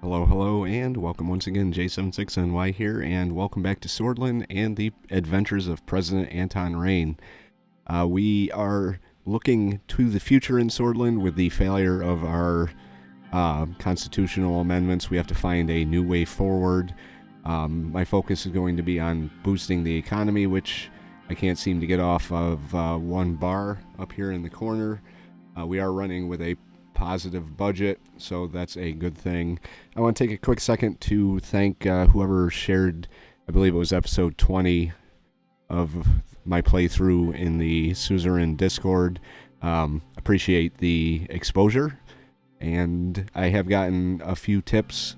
Hello, and welcome once again, J76NY here, and welcome back to Sordland and the adventures of President Anton Rayne. We are looking to the future in Sordland with the failure of our constitutional amendments. We have to find a new way forward. My focus is going to be on boosting the economy, which I can't seem to get off of one bar up here in the corner. We are running with a positive budget, so that's a good thing. I want to take a quick second to thank whoever shared, I believe it was episode 20 of my playthrough in the Suzerain Discord. Appreciate the exposure, and I have gotten a few tips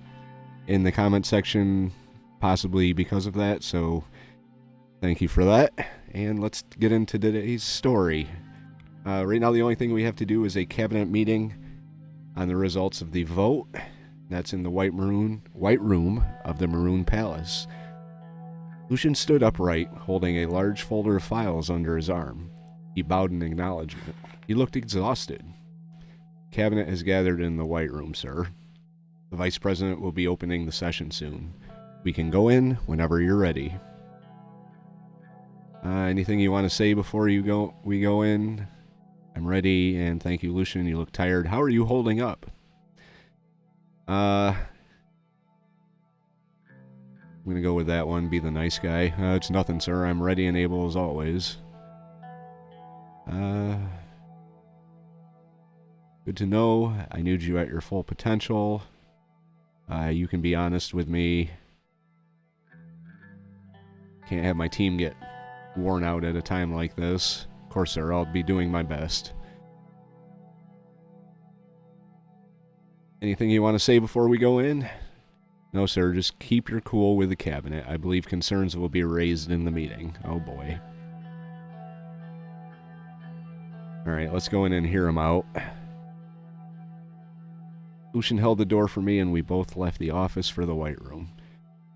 in the comment section, possibly because of that, so thank you for that. And let's get into today's story. Right now the only thing we have to do is a cabinet meeting on the results of the vote. That's in the white room of the Maroon Palace. Lucian stood upright, holding a large folder of files under his arm. He bowed in acknowledgement. He looked exhausted. Cabinet has gathered in the white room, sir. The vice president will be opening the session soon. We can go in whenever you're ready. Anything you want to say before we go in? I'm ready, and thank you, Lucian. You look tired. How are you holding up? I'm going to go with that one, be the nice guy. It's nothing, sir. I'm ready and able as always. Good to know. I need you at your full potential. You can be honest with me. Can't have my team get worn out at a time like this. Of course, sir, I'll be doing my best. Anything you want to say before we go in? No, sir, just keep your cool with the cabinet. I believe concerns will be raised in the meeting. Oh, boy. Alright, let's go in and hear him out. Lucian held the door for me, and we both left the office for the white room.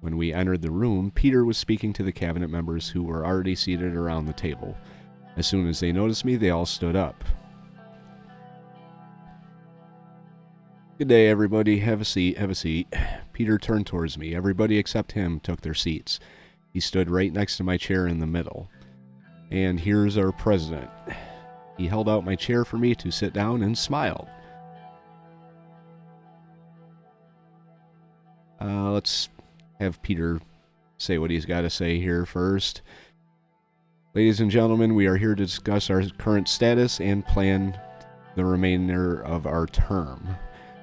When we entered the room, Peter was speaking to the cabinet members who were already seated around the table. As soon as they noticed me, they all stood up. Good day, everybody. Have a seat, have a seat. Peter turned towards me. Everybody except him took their seats. He stood right next to my chair in the middle. And here's our president. He held out my chair for me to sit down and smiled. Let's have Peter say what he's got to say here first. Ladies and gentlemen, we are here to discuss our current status and plan the remainder of our term.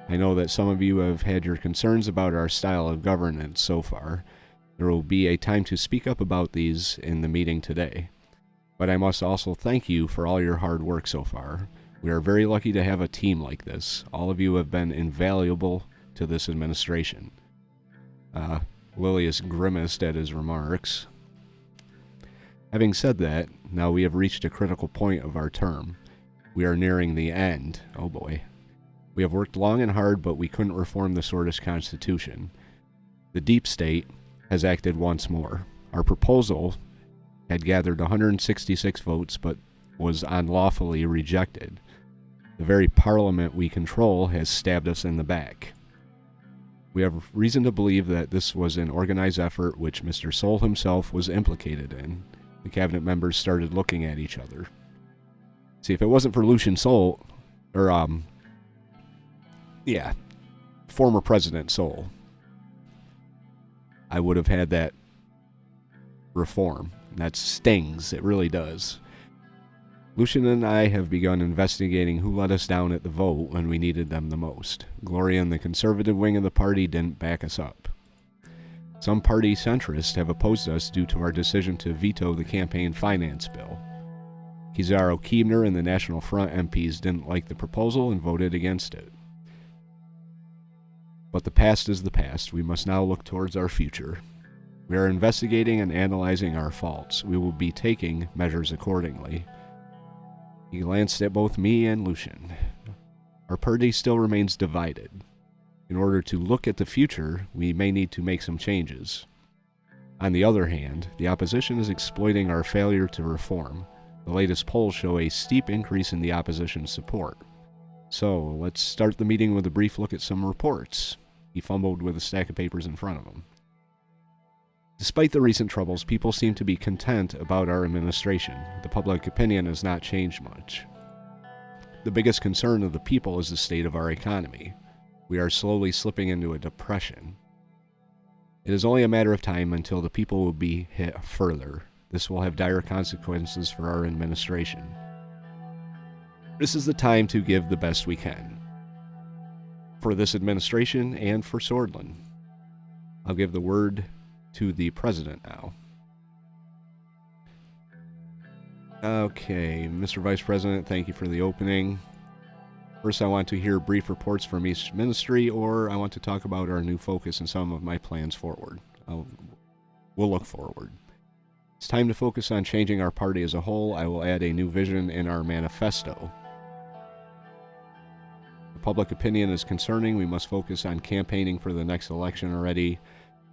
I know that some of you have had your concerns about our style of governance so far. There will be a time to speak up about these in the meeting today. But I must also thank you for all your hard work so far. We are very lucky to have a team like this. All of you have been invaluable to this administration. Lilius grimaced at his remarks. Having said that, now we have reached a critical point of our term. We are nearing the end. Oh boy. We have worked long and hard, but we couldn't reform the Swordist Constitution. The Deep State has acted once more. Our proposal had gathered 166 votes, but was unlawfully rejected. The very parliament we control has stabbed us in the back. We have reason to believe that this was an organized effort which Mr. Sol himself was implicated in. The cabinet members started looking at each other. See, if it wasn't for Lucian Sol, former President Sol, I would have had that reform. That stings, it really does. Lucian and I have begun investigating who let us down at the vote when we needed them the most. Gloria and the conservative wing of the party didn't back us up. Some party centrists have opposed us due to our decision to veto the campaign finance bill. Kizaru Keebner and the National Front MPs didn't like the proposal and voted against it. But the past is the past. We must now look towards our future. We are investigating and analyzing our faults. We will be taking measures accordingly. He glanced at both me and Lucian. Our party still remains divided. In order to look at the future, we may need to make some changes. On the other hand, the opposition is exploiting our failure to reform. The latest polls show a steep increase in the opposition's support. So, let's start the meeting with a brief look at some reports. He fumbled with a stack of papers in front of him. Despite the recent troubles, people seem to be content about our administration. The public opinion has not changed much. The biggest concern of the people is the state of our economy. We are slowly slipping into a depression. It is only a matter of time until the people will be hit further. This will have dire consequences for our administration. This is the time to give the best we can. For this administration and for Sordland. I'll give the word to the president now. Okay, Mr. Vice President, thank you for the opening. First, I want to hear brief reports from each ministry, or I want to talk about our new focus and some of my plans forward. We'll look forward. It's time to focus on changing our party as a whole. I will add a new vision in our manifesto. The public opinion is concerning. We must focus on campaigning for the next election already.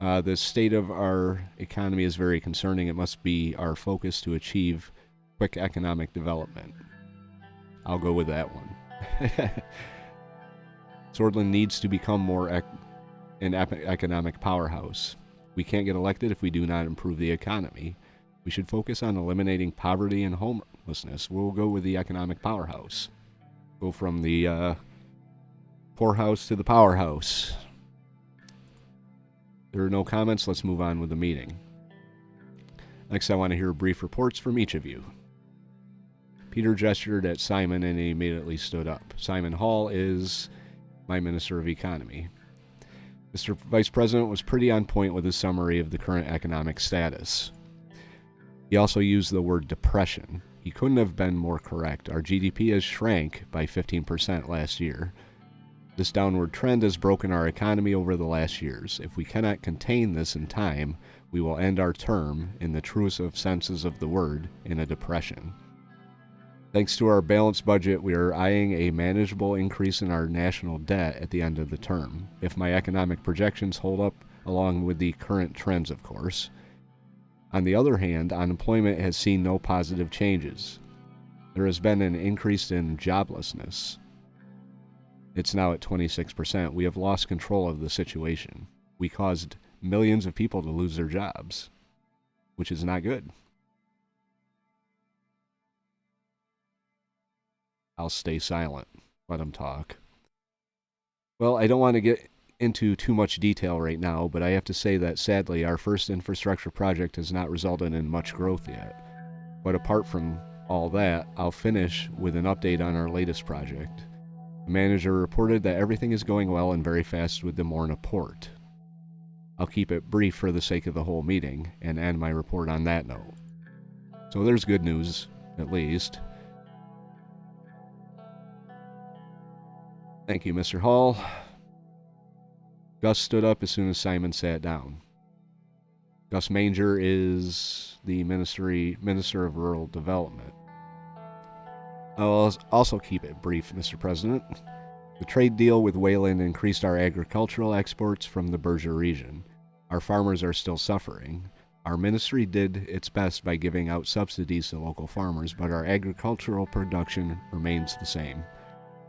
The state of our economy is very concerning. It must be our focus to achieve quick economic development. I'll go with that one. Sordland needs to become more an economic powerhouse. We can't get elected if we do not improve the economy. We should focus on eliminating poverty and homelessness. We'll go with the economic powerhouse. Go from the poorhouse to the powerhouse. There are no comments. Let's move on with the meeting. Next, I want to hear brief reports from each of you. Peter gestured at Simon and he immediately stood up. Simon Hall is my Minister of Economy. Mr. Vice President was pretty on point with his summary of the current economic status. He also used the word depression. He couldn't have been more correct. Our GDP has shrank by 15% last year. This downward trend has broken our economy over the last years. If we cannot contain this in time, we will end our term, in the truest of senses of the word, in a depression. Thanks to our balanced budget, we are eyeing a manageable increase in our national debt at the end of the term, if my economic projections hold up along with the current trends, of course. On the other hand, unemployment has seen no positive changes. There has been an increase in joblessness. It's now at 26%. We have lost control of the situation. We caused millions of people to lose their jobs, which is not good. I'll stay silent. Let him talk. Well, I don't want to get into too much detail right now, but I have to say that sadly our first infrastructure project has not resulted in much growth yet. But apart from all that, I'll finish with an update on our latest project. The manager reported that everything is going well and very fast with the Morna port. I'll keep it brief for the sake of the whole meeting and end my report on that note. So there's good news, at least. Thank you, Mr. Hall. Gus stood up as soon as Simon sat down. Gus Manger is the Minister of Rural Development. I'll also keep it brief, Mr. President. The trade deal with Wayland increased our agricultural exports from the Berger region. Our farmers are still suffering. Our ministry did its best by giving out subsidies to local farmers, but our agricultural production remains the same.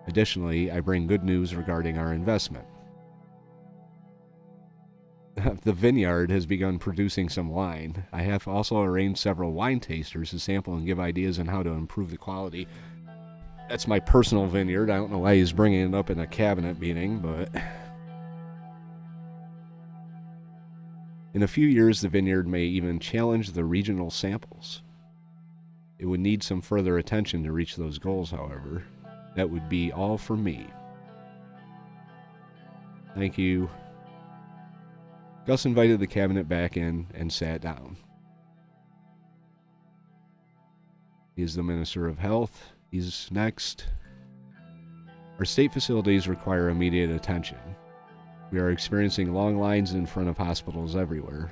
Additionally, I bring good news regarding our investment. The vineyard has begun producing some wine. I have also arranged several wine tasters to sample and give ideas on how to improve the quality. That's my personal vineyard. I don't know why he's bringing it up in a cabinet meeting, but... In a few years, the vineyard may even challenge the regional samples. It would need some further attention to reach those goals, however. That would be all for me. Thank you. Gus invited the cabinet back in and sat down. He is the Minister of Health. He's next. Our state facilities require immediate attention. We are experiencing long lines in front of hospitals everywhere.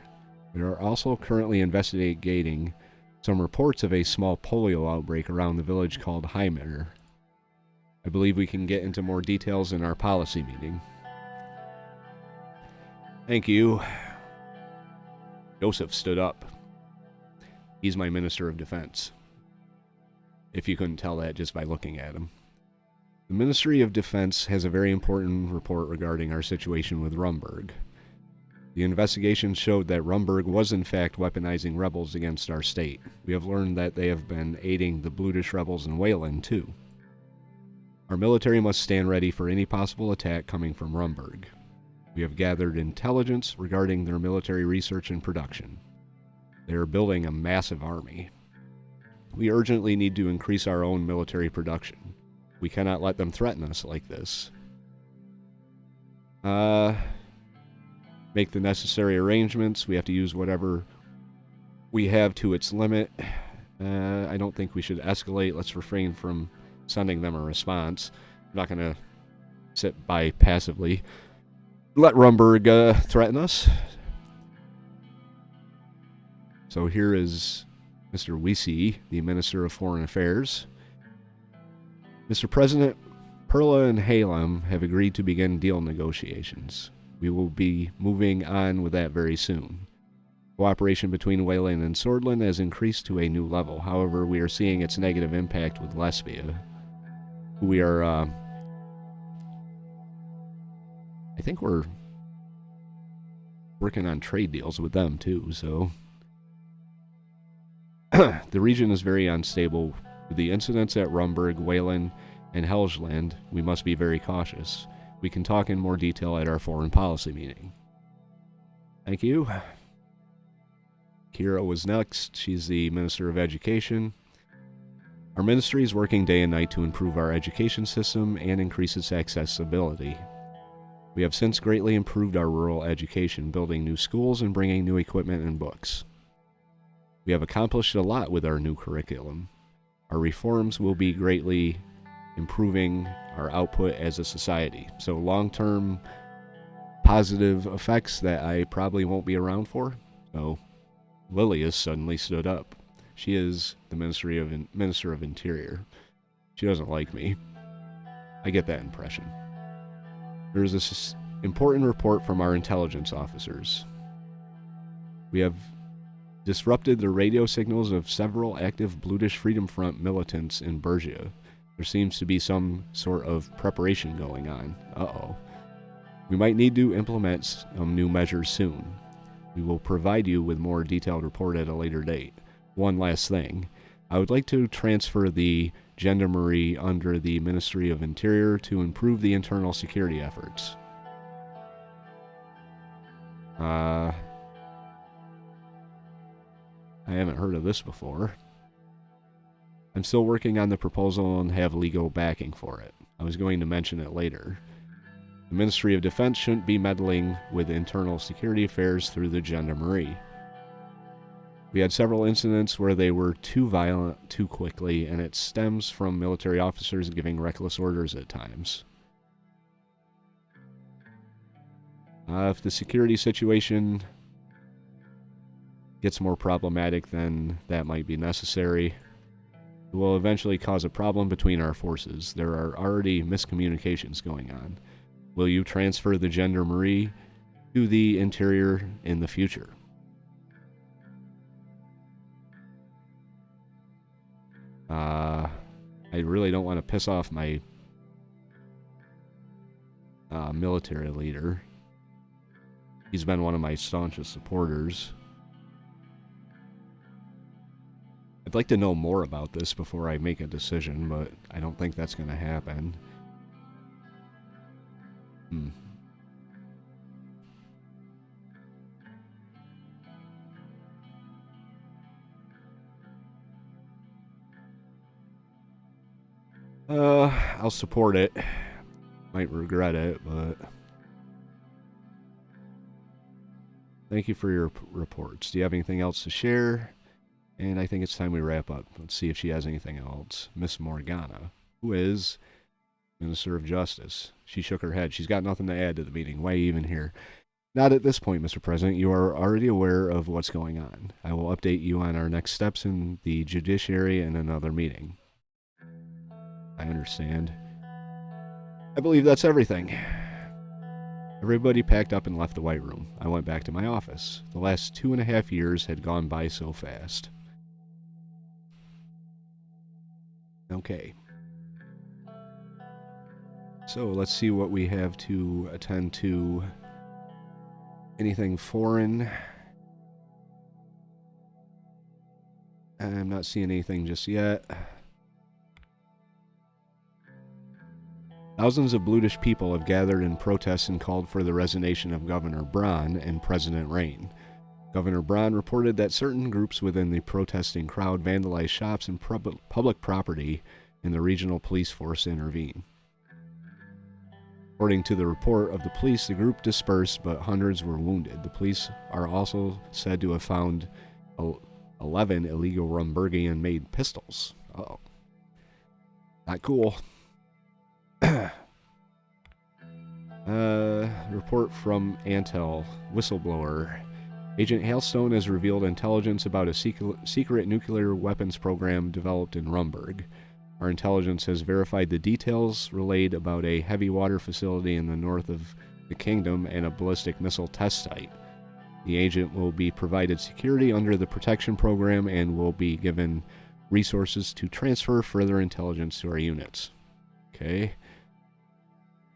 We are also currently investigating some reports of a small polio outbreak around the village called Heimer. I believe we can get into more details in our policy meeting. Thank you. Joseph stood up. He's my Minister of Defense. If you couldn't tell that just by looking at him. The Ministry of Defense has a very important report regarding our situation with Rumberg. The investigation showed that Rumberg was in fact weaponizing rebels against our state. We have learned that they have been aiding the Blutish rebels in Wayland too. Our military must stand ready for any possible attack coming from Rumberg. We have gathered intelligence regarding their military research and production. They are building a massive army. We urgently need to increase our own military production. We cannot let them threaten us like this. Make the necessary arrangements. We have to use whatever we have to its limit. I don't think we should escalate. Let's refrain from sending them a response. I'm not going to sit by passively. Let Rumberg threaten us. So here is Mr. Weesey, the Minister of Foreign Affairs. Mr. President, Perla and Halem have agreed to begin deal negotiations. We will be moving on with that very soon. Cooperation between Wayland and Sordland has increased to a new level. However, we are seeing its negative impact with Lesbia. We are, I think we're working on trade deals with them too, so. The region is very unstable. With the incidents at Rumberg, Wayland, and Helgeland, we must be very cautious. We can talk in more detail at our foreign policy meeting. Thank you. Kira was next. She's the Minister of Education. Our ministry is working day and night to improve our education system and increase its accessibility. We have since greatly improved our rural education, building new schools and bringing new equipment and books. We have accomplished a lot with our new curriculum. Our reforms will be greatly improving our output as a society. So long-term positive effects that I probably won't be around for. So Lily has suddenly stood up. She is the Minister of Interior. She doesn't like me. I get that impression. There is this important report from our intelligence officers. We have disrupted the radio signals of several active Blutish Freedom Front militants in Bergia. There seems to be some sort of preparation going on. Uh-oh. We might need to implement some new measures soon. We will provide you with more detailed report at a later date. One last thing. I would like to transfer the Gendarmerie under the Ministry of Interior to improve the internal security efforts. I haven't heard of this before. I'm still working on the proposal and have legal backing for it. I was going to mention it later. The Ministry of Defense shouldn't be meddling with internal security affairs through the Gendarmerie. We had several incidents where they were too violent too quickly, and it stems from military officers giving reckless orders at times. If the security situation gets more problematic, then that might be necessary. It will eventually cause a problem between our forces. There are already miscommunications going on. Will you transfer the Gendarmerie to the Interior in the future? I really don't want to piss off my military leader. He's been one of my staunchest supporters. I'd like to know more about this before I make a decision, but I don't think that's going to happen. I'll support it. Might regret it, but thank you for your reports. Do you have anything else to share? And I think it's time we wrap up. Let's see if she has anything else. Miss Morgana, who is Minister of Justice. She shook her head. She's got nothing to add to the meeting. Why even here? Not at this point, Mr. President. You are already aware of what's going on. I will update you on our next steps in the judiciary in another meeting. I understand. I believe that's everything. Everybody packed up and left the White Room. I went back to my office. The last 2.5 years had gone by so fast. Okay. So let's see what we have to attend to. Anything foreign? I'm not seeing anything just yet. Thousands of Blutish people have gathered in protest and called for the resignation of Governor Braun and President Rayne. Governor Braun reported that certain groups within the protesting crowd vandalized shops and public property, and the regional police force intervened. According to the report of the police, the group dispersed, but hundreds were wounded. The police are also said to have found 11 illegal Rumburgian-made pistols. Uh-oh. Not cool. Report from Antel, whistleblower. Agent Hailstone has revealed intelligence about a secret nuclear weapons program developed in Rumburg. Our intelligence has verified the details relayed about a heavy water facility in the north of the kingdom and a ballistic missile test site. The agent will be provided security under the protection program and will be given resources to transfer further intelligence to our units. Okay.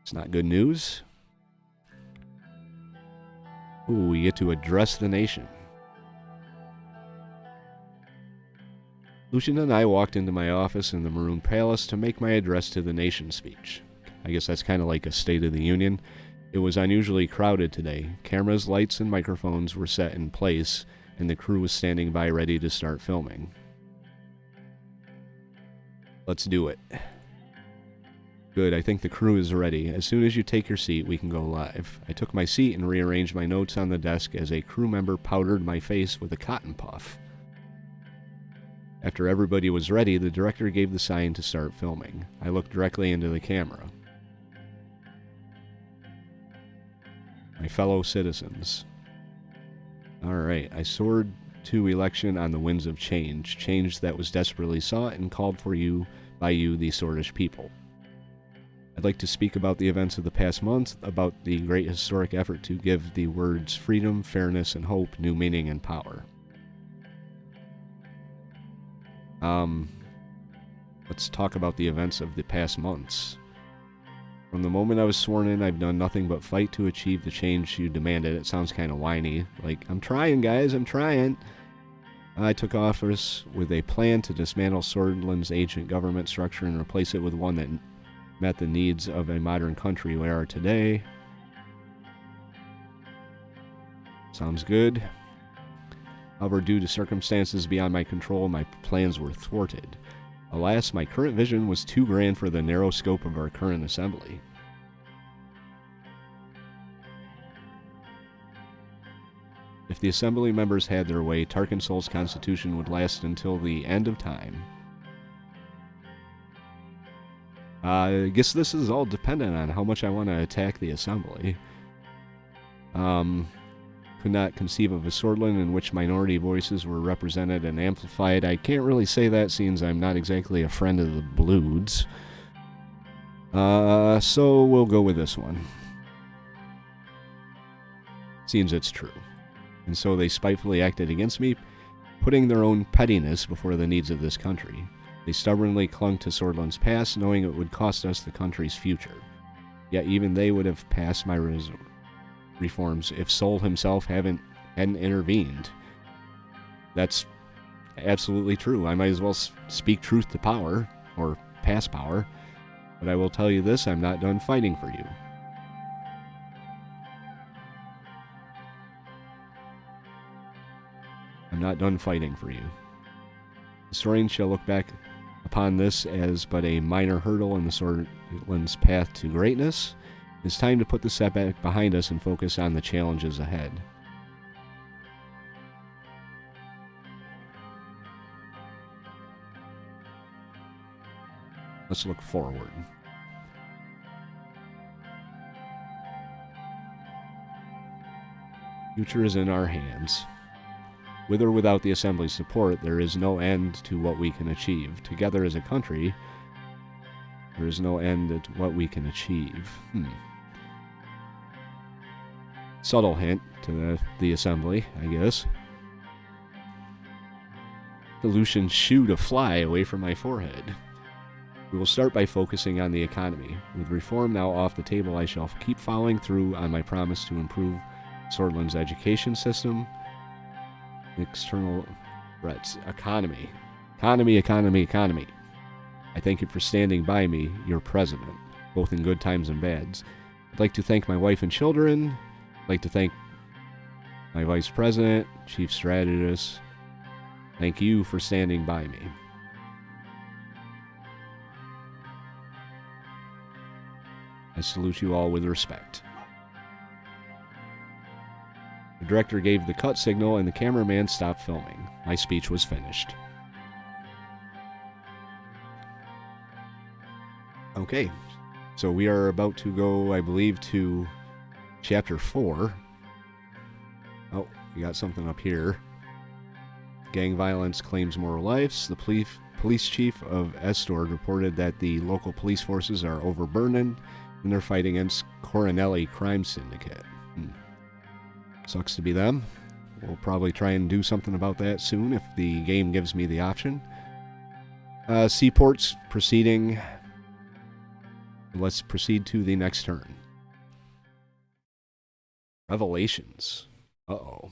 It's not good news. Ooh, we get to address the nation. Lucian and I walked into my office in the Maroon Palace to make my address to the nation speech. I guess that's kind of like a State of the Union. It was unusually crowded today. Cameras, lights, and microphones were set in place, and the crew was standing by ready to start filming. Let's do it. Good, I think the crew is ready. As soon as you take your seat, we can go live. I took my seat and rearranged my notes on the desk as a crew member powdered my face with a cotton puff. After everybody was ready, the director gave the sign to start filming. I looked directly into the camera. My fellow citizens. Alright, I soared to election on the winds of change. Change that was desperately sought and called for by you, the Sordish people. I'd like to speak about the events of the past month, about the great historic effort to give the words freedom, fairness, and hope new meaning and power. Let's talk about the events of the past months. From the moment I was sworn in, I've done nothing but fight to achieve the change you demanded. It sounds kind of whiny. Like, I'm trying, guys, I'm trying. I took office with a plan to dismantle Sordland's ancient government structure and replace it with one that met the needs of a modern country we are today. Sounds good. However, due to circumstances beyond my control, my plans were thwarted. Alas, my current vision was too grand for the narrow scope of our current assembly. If the assembly members had their way, Tarkensol's constitution would last until the end of time. I guess this is all dependent on how much I want to attack the assembly. Could not conceive of a Sordland in which minority voices were represented and amplified. I can't really say that, since I'm not exactly a friend of the Bloods. So we'll go with this one. Seems it's true. And so they spitefully acted against me, putting their own pettiness before the needs of this country. They stubbornly clung to Sordland's past, knowing it would cost us the country's future. Yet even they would have passed my reforms if Sol himself hadn't intervened. That's absolutely true. I might as well speak truth to power, or pass power. But I will tell you this, I'm not done fighting for you. I'm not done fighting for you. Historians shall look back upon this as but a minor hurdle in the Sordland's path to greatness. It's time to put the setback behind us and focus on the challenges ahead. Let's look forward. Future is in our hands. With or without the Assembly's support, there is no end to what we can achieve. Together as a country, there is no end to what we can achieve. Subtle hint to the Assembly, I guess. The Lucian shooed a fly away from my forehead. We will start by focusing on the economy. With reform now off the table, I shall keep following through on my promise to improve Sordland's education system, external threats, economy. Economy. I thank you for standing by me, your president, both in good times and bads. I'd like to thank my wife and children. I'd like to thank my vice president, chief strategist. Thank you for standing by me. I salute you all with respect. The director gave the cut signal and the cameraman stopped filming. My speech was finished. Okay, so we are about to go, I believe, to Chapter 4. Oh, we got something up here. Gang violence claims more lives. The police chief of Estord reported that the local police forces are overburdened in their fight against Coronelli crime syndicate. Sucks to be them. We'll probably try and do something about that soon if the game gives me the option. Seaports proceeding. Let's proceed to the next turn. Revelations. Uh-oh.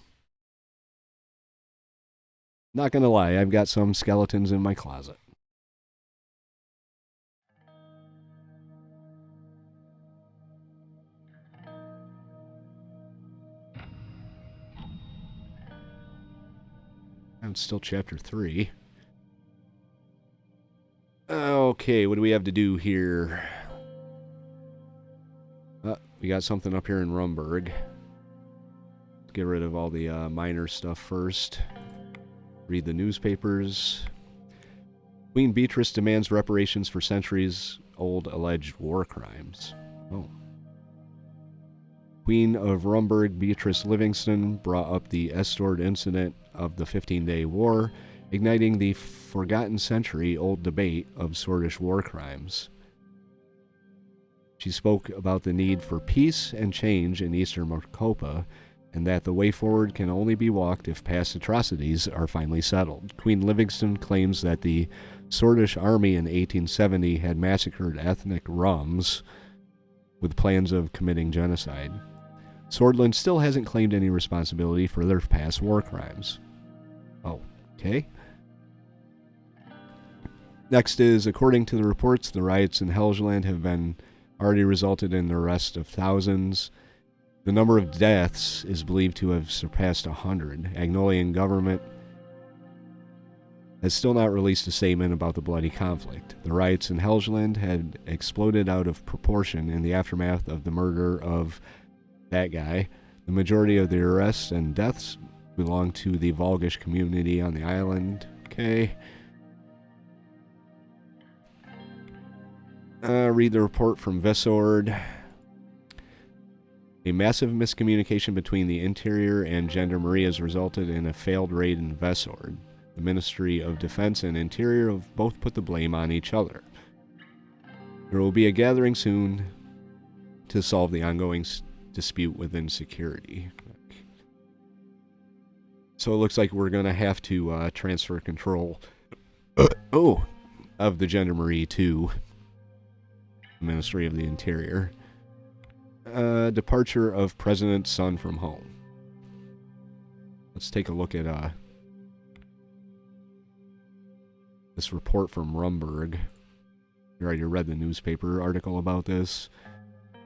Not gonna lie, I've got some skeletons in my closet. And it's still Chapter 3. Okay, what do we have to do here? We got something up here in Rumburg. Get rid of all the minor stuff first. Read the newspapers. Queen Beatrice demands reparations for centuries-old alleged war crimes. Oh. Queen of Rumburg Beatrice Livingston brought up the Estord incident of the 15-Day War, igniting the forgotten century-old debate of Swordish war crimes. She spoke about the need for peace and change in Eastern Mokopa, and that the way forward can only be walked if past atrocities are finally settled. Queen Livingston claims that the Swordish army in 1870 had massacred ethnic Rums with plans of committing genocide. Sordland still hasn't claimed any responsibility for their past war crimes. Oh, okay. Next is, according to the reports, the riots in Helgeland have already resulted in the arrest of thousands. The number of deaths is believed to have surpassed 100. Agnolian government has still not released a statement about the bloody conflict. The riots in Helgeland had exploded out of proportion in the aftermath of the murder of that guy. The majority of the arrests and deaths belong to the Volgish community on the island. Okay. Read the report from Vesord. A massive miscommunication between the Interior and Gendarmerie has resulted in a failed raid in Vesord. The Ministry of Defense and Interior have both put the blame on each other. There will be a gathering soon to solve the ongoing dispute within security. So it looks like we're going to have to transfer control of the Gendarmerie to the Ministry of the Interior. Departure of President's son from home. Let's take a look at this report from Rumburg. You already read the newspaper article about this.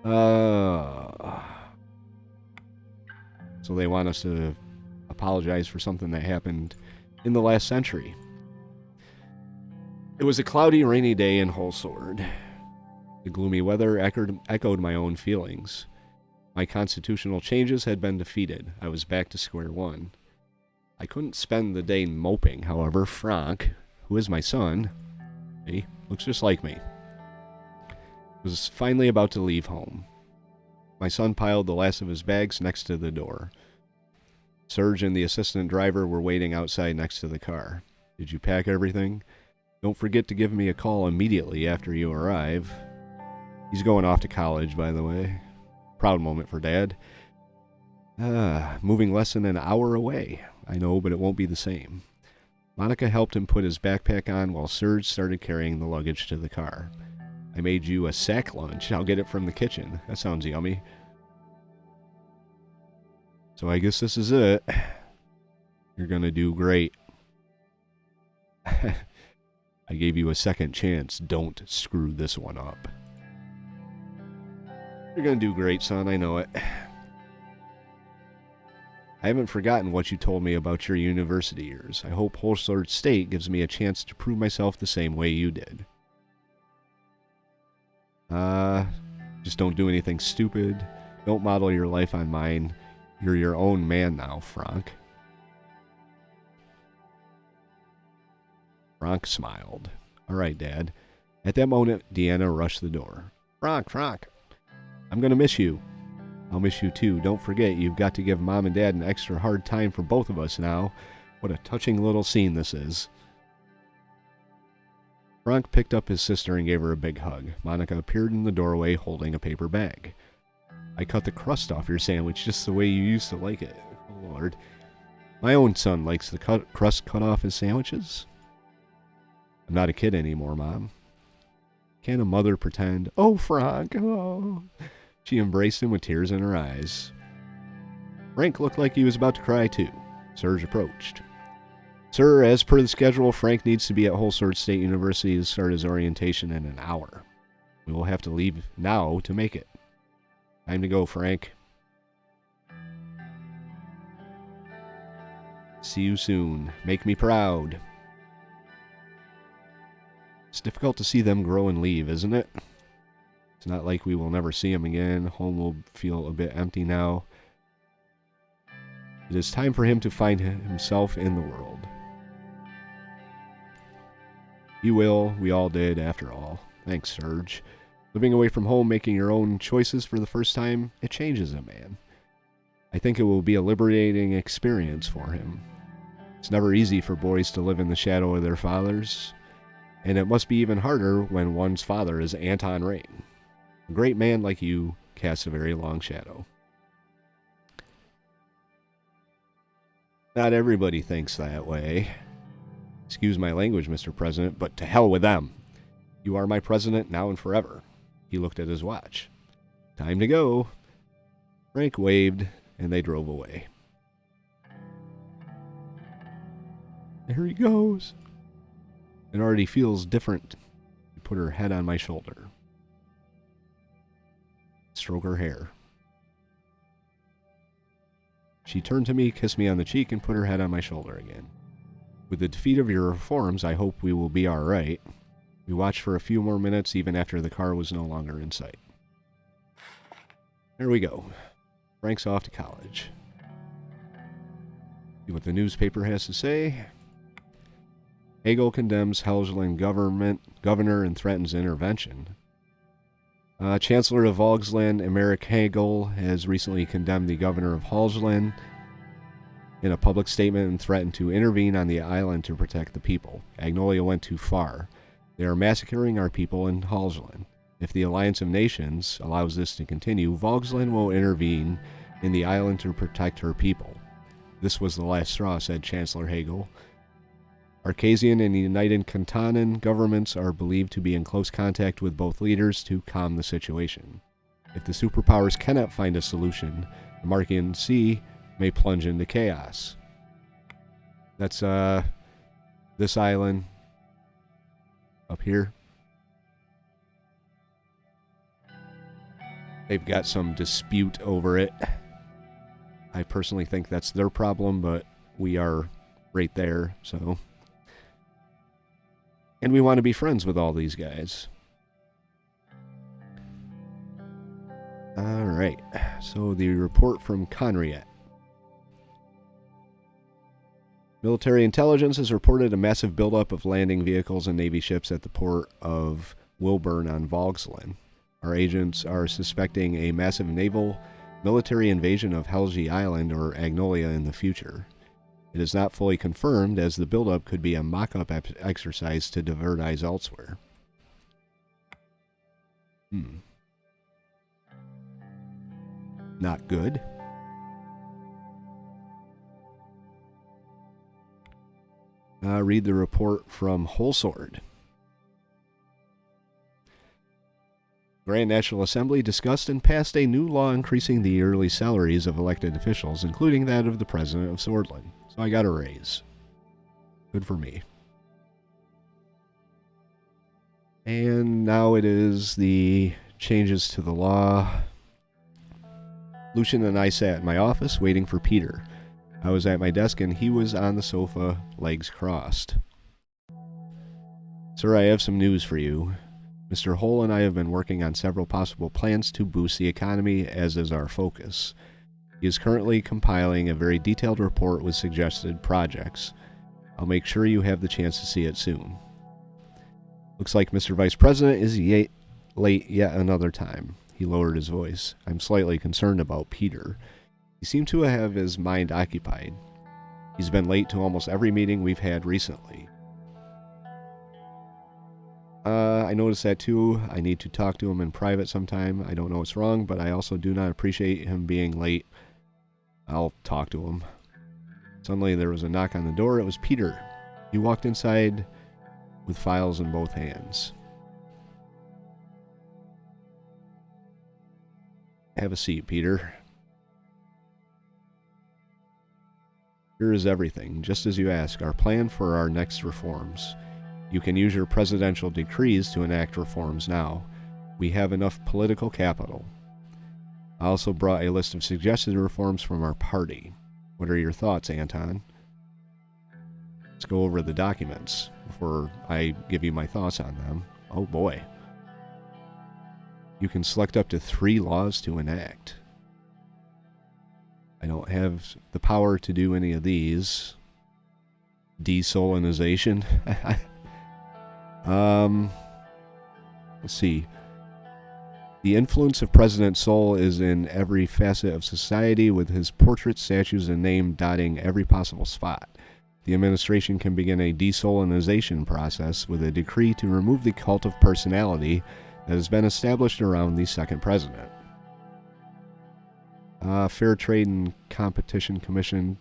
So they want us to apologize for something that happened in the last century. It was a cloudy, rainy day in Holsord. The gloomy weather echoed my own feelings. My constitutional changes had been defeated. I was back to square one. I couldn't spend the day moping, however. Franc, who is my son, he looks just like me, was finally about to leave home. My son piled the last of his bags next to the door. Serge and the assistant driver were waiting outside next to the car. Did you pack everything? Don't forget to give me a call immediately after you arrive. He's going off to college, by the way. Proud moment for Dad. Moving less than an hour away. I know, but it won't be the same. Monica helped him put his backpack on while Serge started carrying the luggage to the car. I made you a sack lunch. I'll get it from the kitchen. That sounds yummy. So I guess this is it. You're gonna do great. I gave you a second chance. Don't screw this one up. You're gonna do great, son. I know it. I haven't forgotten what you told me about your university years. I hope Holsword State gives me a chance to prove myself the same way you did. Just don't do anything stupid. Don't model your life on mine. You're your own man now, Franc. Franc smiled. All right, Dad. At that moment, Deanna rushed the door. Franc, I'm going to miss you. I'll miss you too. Don't forget, you've got to give Mom and Dad an extra hard time for both of us now. What a touching little scene this is. Franc picked up his sister and gave her a big hug. Monica appeared in the doorway holding a paper bag. I cut the crust off your sandwich just the way you used to like it. Oh, Lord. My own son likes the crust cut off his sandwiches. I'm not a kid anymore, Mom. Can a mother pretend? Oh, Franc, oh. She embraced him with tears in her eyes. Franc looked like he was about to cry, too. Serge approached. Sir, as per the schedule, Franc needs to be at Holsword State University to start his orientation in an hour. We will have to leave now to make it. Time to go, Franc. See you soon. Make me proud. It's difficult to see them grow and leave, isn't it? It's not like we will never see him again. Home will feel a bit empty now. It is time for him to find himself in the world. You will. We all did, after all. Thanks, Serge. Living away from home, making your own choices for the first time, it changes a man. I think it will be a liberating experience for him. It's never easy for boys to live in the shadow of their fathers, and it must be even harder when one's father is Anton Rayne. A great man like you casts a very long shadow. Not everybody thinks that way. Excuse my language, Mr. President, but to hell with them. You are my president now and forever. He looked at his watch. Time to go. Franc waved, and they drove away. There he goes. It already feels different. She put her head on my shoulder. Stroke her hair. She turned to me, kissed me on the cheek, and put her head on my shoulder again. With the defeat of your reforms, I hope we will be all right. We watched for a few more minutes, even after the car was no longer in sight. There we go. Franc's off to college. See what the newspaper has to say. Hegel condemns Helgeland governor and threatens intervention. Chancellor of Helgeland, Emeric Hegel, has recently condemned the governor of Helgeland in a public statement and threatened to intervene on the island to protect the people. Agnolia went too far. They are massacring our people in Helgeland. If the Alliance of Nations allows this to continue, Helgeland will intervene in the island to protect her people. This was the last straw, said Chancellor Hegel. Arcasian and United Cantonan governments are believed to be in close contact with both leaders to calm the situation. If the superpowers cannot find a solution, the Markian Sea may plunge into chaos. That's this island up here. They've got some dispute over it. I personally think that's their problem, but we are right there, so. And we want to be friends with all these guys. Alright, so the report from Conriat. Military intelligence has reported a massive buildup of landing vehicles and Navy ships at the port of Wilburn on Helgeland. Our agents are suspecting a massive naval military invasion of Helge Island or Agnolia in the future. It is not fully confirmed, as the buildup could be a mock-up exercise to divert eyes elsewhere. Not good. Read the report from Wholesword. Grand National Assembly discussed and passed a new law increasing the yearly salaries of elected officials, including that of the president of Sordland. So I got a raise. Good for me. And now it is the changes to the law. Lucian and I sat in my office waiting for Peter. I was at my desk and he was on the sofa, legs crossed. Sir, I have some news for you. Mr. Hull and I have been working on several possible plans to boost the economy, as is our focus. He is currently compiling a very detailed report with suggested projects. I'll make sure you have the chance to see it soon. Looks like Mr. Vice President is late yet another time. He lowered his voice. I'm slightly concerned about Peter. He seemed to have his mind occupied. He's been late to almost every meeting we've had recently. I noticed that too. I need to talk to him in private sometime. I don't know what's wrong, but I also do not appreciate him being late. I'll talk to him. Suddenly there was a knock on the door. It was Peter. He walked inside with files in both hands. Have a seat, Peter. Here is everything, just as you ask, our plan for our next reforms. You can use your presidential decrees to enact reforms now. We have enough political capital. I also brought a list of suggested reforms from our party. What are your thoughts, Anton? Let's go over the documents before I give you my thoughts on them. Oh boy. You can select up to 3 laws to enact. I don't have the power to do any of these. Desolinization. Let's see. The influence of President Sol is in every facet of society, with his portrait, statues, and name dotting every possible spot. The administration can begin a desolinization process with a decree to remove the cult of personality that has been established around the second president. Fair Trade and Competition Commission.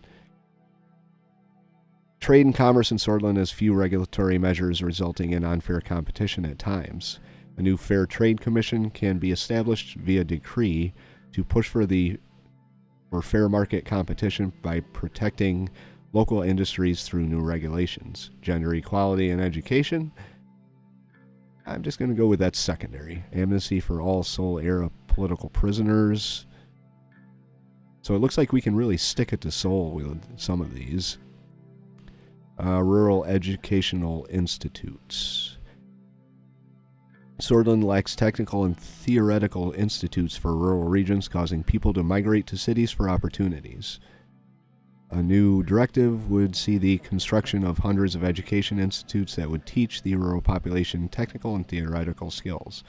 Trade and commerce in Sordland has few regulatory measures, resulting in unfair competition at times. A new Fair Trade Commission can be established via decree to push for fair market competition by protecting local industries through new regulations. Gender equality and education. I'm just going to go with that secondary. Amnesty for all Sol-era political prisoners. So it looks like we can really stick it to Sol with some of these. Rural educational institutes. Sordland lacks technical and theoretical institutes for rural regions, causing people to migrate to cities for opportunities. A new directive would see the construction of hundreds of education institutes that would teach the rural population technical and theoretical skills.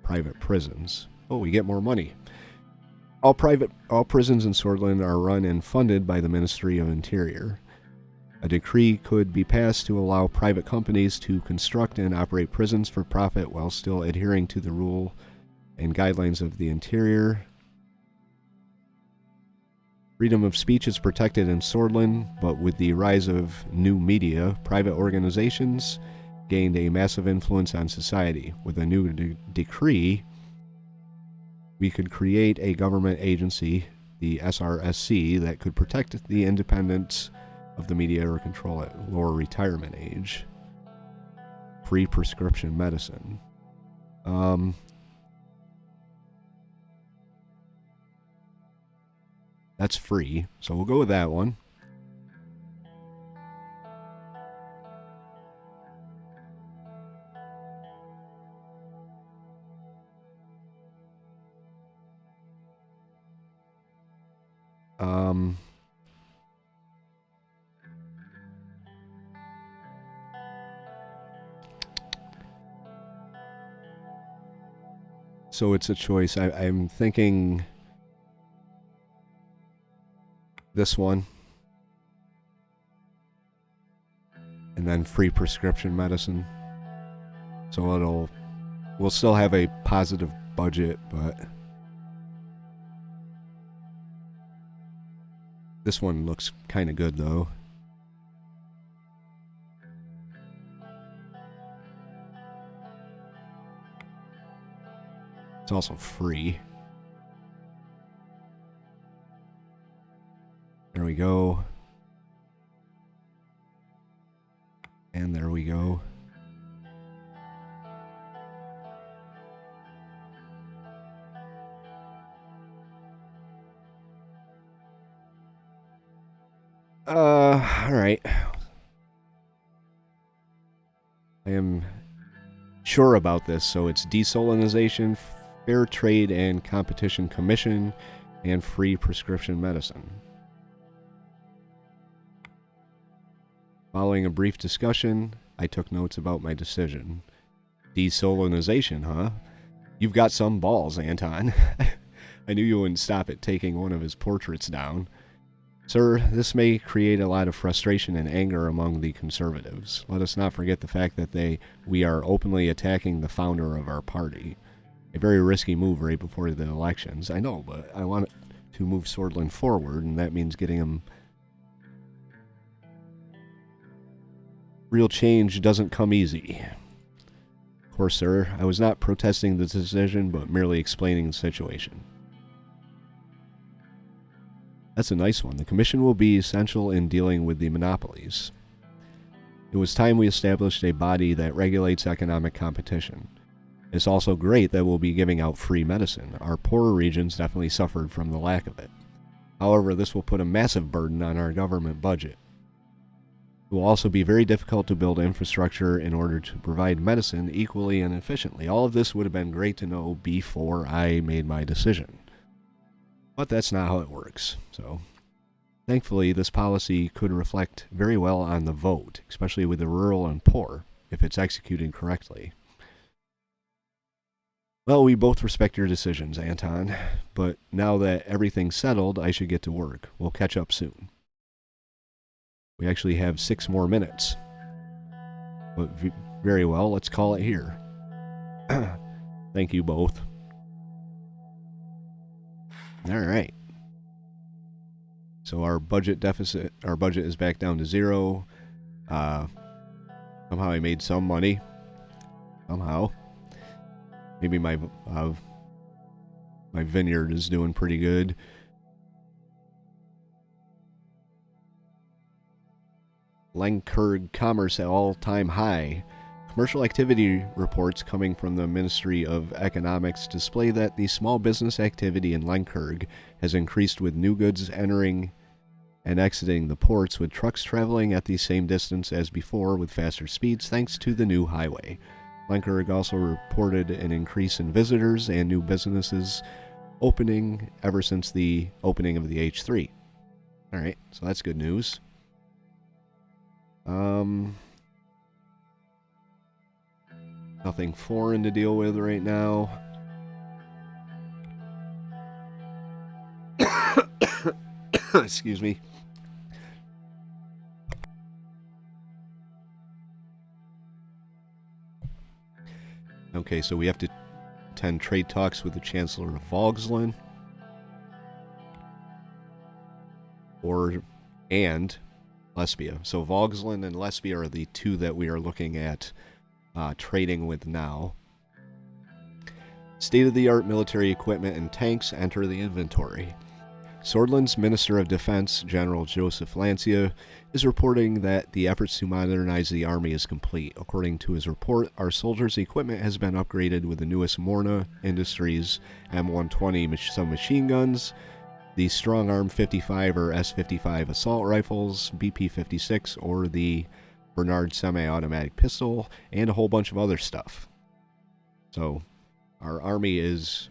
Private prisons. Oh, we get more money. All prisons in Sordland are run and funded by the Ministry of Interior. A decree could be passed to allow private companies to construct and operate prisons for profit while still adhering to the rule and guidelines of the Interior. Freedom of speech is protected in Sordland, but with the rise of new media, private organizations gained a massive influence on society. With a new decree, we could create a government agency, the SRSC, that could protect the independence of the media or control at lower retirement age. Free prescription medicine. That's free, so we'll go with that one. So it's a choice. I'm thinking this one. And then free prescription medicine. So we'll still have a positive budget, but this one looks kind of good though. It's also free. There we go. And there we go. Alright. I am sure about this, so it's Desolinization, Fair Trade and Competition Commission, and free prescription medicine. Following a brief discussion, I took notes about my decision. Desolinization, huh? You've got some balls, Anton. I knew you wouldn't stop at taking one of his portraits down. Sir, this may create a lot of frustration and anger among the conservatives. Let us not forget the fact that we are openly attacking the founder of our party. A very risky move right before the elections. I know, but I want to move Sordland forward, and that means getting him... Real change doesn't come easy. Of course, sir, I was not protesting the decision, but merely explaining the situation. That's a nice one. The Commission will be essential in dealing with the monopolies. It was time we established a body that regulates economic competition. It's also great that we'll be giving out free medicine. Our poorer regions definitely suffered from the lack of it. However, this will put a massive burden on our government budget. It will also be very difficult to build infrastructure in order to provide medicine equally and efficiently. All of this would have been great to know before I made my decision. But that's not how it works. So, thankfully, this policy could reflect very well on the vote, especially with the rural and poor, if it's executed correctly. Well, we both respect your decisions, Anton, but now that everything's settled, I should get to work. We'll catch up soon. We actually have 6 more minutes. But very well, let's call it here. Thank you both. All right. So our budget is back down to 0. Somehow I made some money. Somehow. Maybe my vineyard is doing pretty good. Langkurg commerce at all-time high. Commercial activity reports coming from the Ministry of Economics display that the small business activity in Langkurg has increased with new goods entering and exiting the ports, with trucks traveling at the same distance as before with faster speeds thanks to the new highway. Langkurg also reported an increase in visitors and new businesses opening ever since the opening of the H3. Alright, so that's good news. Nothing foreign to deal with right now. Excuse me. Okay, so we have to attend trade talks with the Chancellor of Helgeland. And Lesbia. So Helgeland and Lesbia are the 2 that we are looking at trading with now. State-of-the-art military equipment and tanks enter the inventory. Sordland's Minister of Defense, General Joseph Lancia, is reporting that the efforts to modernize the army is complete. According to his report, our soldiers' equipment has been upgraded with the newest Morna Industries M120 submachine guns, the Strong Arm 55 or S55 assault rifles, BP-56 or the Bernard semi-automatic pistol, and a whole bunch of other stuff. So, our army is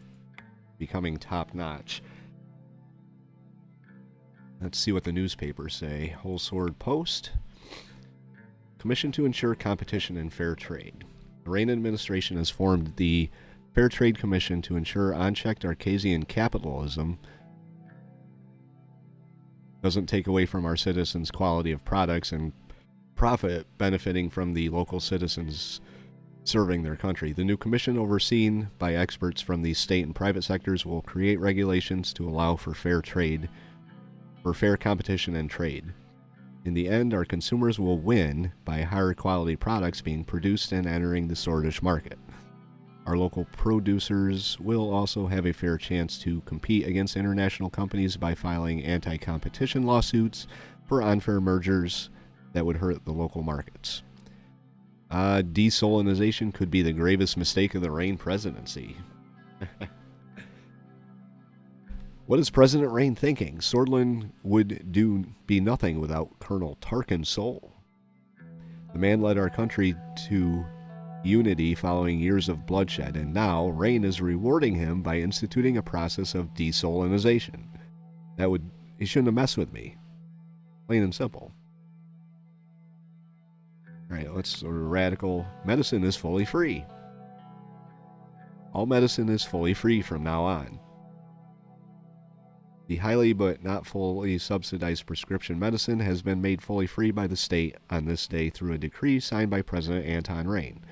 becoming top-notch. Let's see what the newspapers say. Whole Sword Post. Commission to ensure competition and fair trade. The Rayne Administration has formed the Fair Trade Commission to ensure unchecked Arcasian capitalism doesn't take away from our citizens' quality of products and profit benefiting from the local citizens serving their country. The new commission, overseen by experts from the state and private sectors, will create regulations to allow for fair trade, for fair competition and trade. In the end, our consumers will win by higher quality products being produced and entering the Swordish market. Our local producers will also have a fair chance to compete against international companies by filing anti-competition lawsuits for unfair mergers that would hurt the local markets. Desolinization could be the gravest mistake of the Rayne presidency. What is President Rayne thinking? Sordland would be nothing without Colonel Tarkin Sol. The man led our country to unity following years of bloodshed, and now Rayne is rewarding him by instituting a process of desolinization. He shouldn't have messed with me. Plain and simple. Alright, let's sort of radical. Medicine is fully free. All medicine is fully free from now on. The highly but not fully subsidized prescription medicine has been made fully free by the state on this day through a decree signed by President Anton Rayne.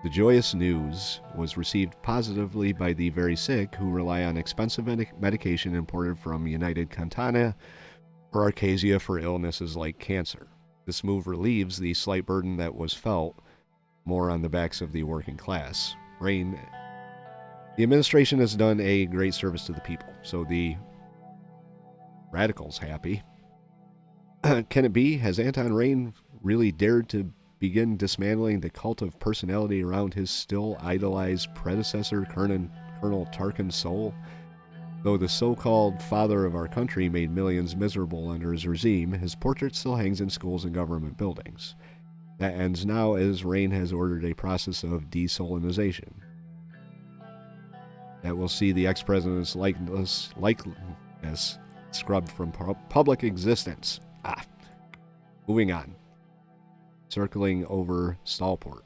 The joyous news was received positively by the very sick who rely on expensive medication imported from United Cantana or Arcasia for illnesses like cancer. This move relieves the slight burden that was felt more on the backs of the working class. The administration has done a great service to the people, so the radicals happy. Can it be? Has Anton Rayne really dared to begin dismantling the cult of personality around his still idolized predecessor, Colonel Tarkin Sol? Though the so-called father of our country made millions miserable under his regime, his portrait still hangs in schools and government buildings. That ends now as Rayne has ordered a process of desolinization that will see the ex-president's likeness scrubbed from public existence. Moving on. Circling over Stalport.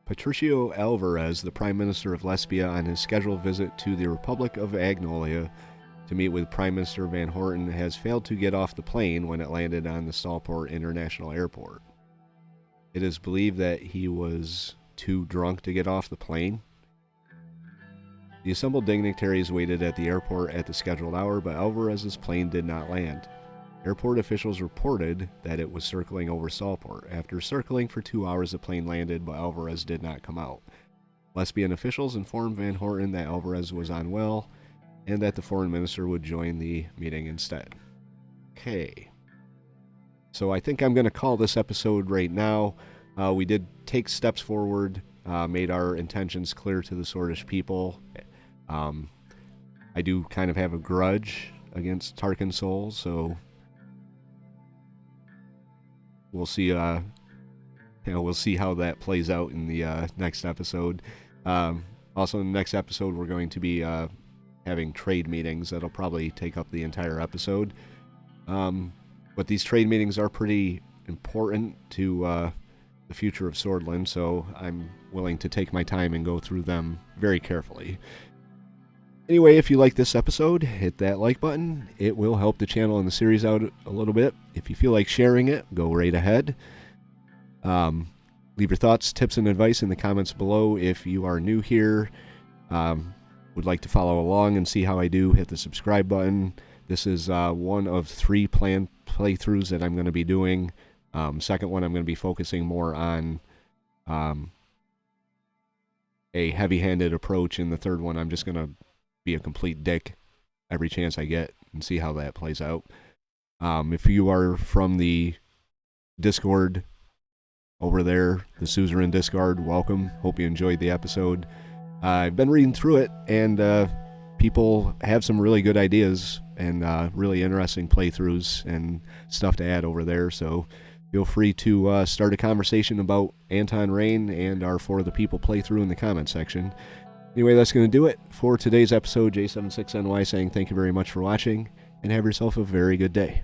Patricio Alvarez, the Prime Minister of Lesbia, on his scheduled visit to the Republic of Agnolia to meet with Prime Minister Van Horten, has failed to get off the plane when it landed on the Stalport International Airport. It is believed that he was too drunk to get off the plane. The assembled dignitaries waited at the airport at the scheduled hour, but Alvarez's plane did not land. Airport officials reported that it was circling over Stalport. After circling for 2 hours, the plane landed, but Alvarez did not come out. Lesbian officials informed Van Horten that Alvarez was unwell and that the foreign minister would join the meeting instead. Okay. So I think I'm going to call this episode right now. We did take steps forward, made our intentions clear to the Sordish people. I do kind of have a grudge against Tarkin Sol, so we'll see. We'll see how that plays out in the next episode. Also, in the next episode, we're going to be having trade meetings that'll probably take up the entire episode. But these trade meetings are pretty important to the future of Sordland, so I'm willing to take my time and go through them very carefully. Anyway, if you like this episode, hit that like button. It will help the channel and the series out a little bit. If you feel like sharing it, go right ahead. Leave your thoughts, tips, and advice in the comments below. If you are new here, would like to follow along and see how I do, hit the subscribe button. This is one of 3 planned playthroughs that I'm going to be doing. Second one, I'm going to be focusing more on a heavy-handed approach, and the third one, I'm just going to be a complete dick every chance I get and see how that plays out. If you are from the Discord over there, the Suzerain Discord, welcome. Hope you enjoyed the episode. I've been reading through it, and people have some really good ideas and really interesting playthroughs and stuff to add over there, so feel free to start a conversation about Anton Rayne and our For the People playthrough in the comment section. Anyway, that's going to do it for today's episode. J76NY saying thank you very much for watching, and have yourself a very good day.